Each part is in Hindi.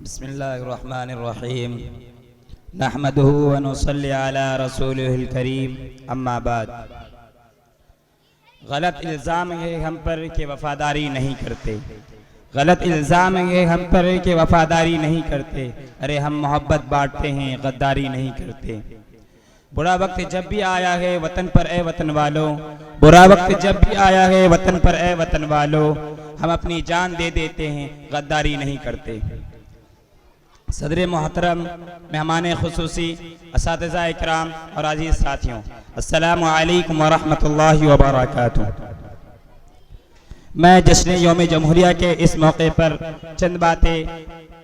बिस्मिल्लाहिर्रहमानिर्रहीम नहमदुहु व नुसल्ली अला रसूलिहिल करीम अम्मा बाद। गलत इल्ज़ाम है हम पर कि वफ़ादारी नहीं करते। गलत इल्ज़ाम है हम पर कि वफ़ादारी नहीं करते। अरे हम मोहब्बत बांटते हैं, गद्दारी नहीं करते। बुरा वक्त जब भी आया है वतन पर ए वतन वालों, बुरा वक्त जब भी आया है वतन पर ए वतन वालों, हम अपनी जान दे देते हैं, गद्दारी नहीं करते। सदर मोहतरम, मेहमान खुसूसी, असातिज़ा इकराम और अजीज़ साथियों, अस्सलामु अलैकुम व रहमतुल्लाहि व बरकातुहू। मैं जश्न यौम जमहूरिया के इस मौके पर चंद बातें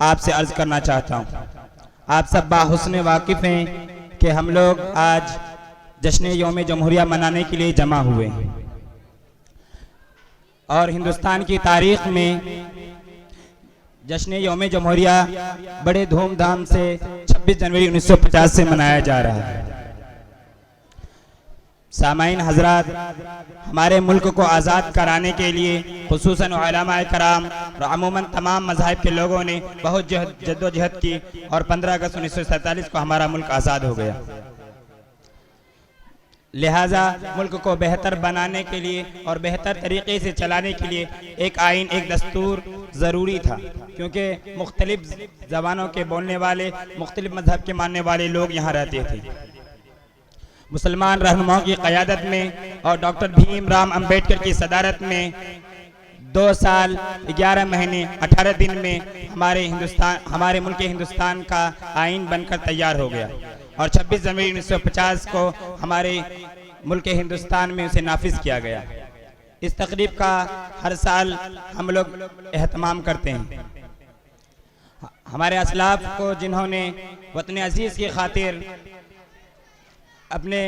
आपसे अर्ज करना चाहता हूँ। आप सब बाहुस्न वाकिफ़ हैं कि हम लोग आज जश्न यौम जमहूरिया मनाने के लिए जमा हुए हैं और हिंदुस्तान की तारीख़ में जश्न यौम जमहूरिया बड़े धूमधाम से 26 जनवरी 1950 से मनाया जा रहा है। सामाईन हजरात, हमारे मुल्क को आज़ाद कराने के लिए खुसूसन उलमाए कराम और अमूमन तमाम मज़ाहिब के लोगों ने बहुत जद्दोजहद की और 15 अगस्त 1947 को हमारा मुल्क आज़ाद हो गया। लिहाजा मुल्क को बेहतर बनाने के लिए और बेहतर तरीके से चलाने के लिए एक आइन, एक दस्तूर ज़रूरी था, क्योंकि मुख्तलिफ ज़बानों के बोलने वाले, मुख्तलिफ मज़हब के मानने वाले लोग यहाँ रहते थे। मुसलमान रहनुमाओं की क़यादत में और डॉक्टर भीमराव अम्बेडकर की सदारत में 2 साल 11 महीने 18 दिन में हमारे मुल्क हिंदुस्तान का आइन बनकर तैयार हो गया और 26 जनवरी 1950 को हमारे मुल्क हिंदुस्तान में उसे नाफिज किया गया। इस तकरीब का हर साल हम लोग एहतमाम करते हैं। हमारे असलाफ को जिन्होंने वतन अजीज़ की खातिर अपने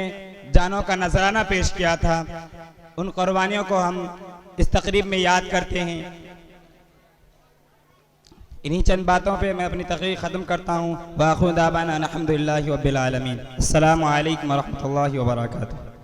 जानों का नजराना पेश किया था, उन कुर्बानियों को हम इस तकरीब में याद करते हैं। इन्हीं चंद बातों पे मैं अपनी तकरीर ख़त्म करता हूँ। वाखिर दावाना अल्हम्दुलिल्लाहि रब्बिल आलमीन। अस्सलामु अलैकुम व रहमतुल्लाहि व बरकातुहू।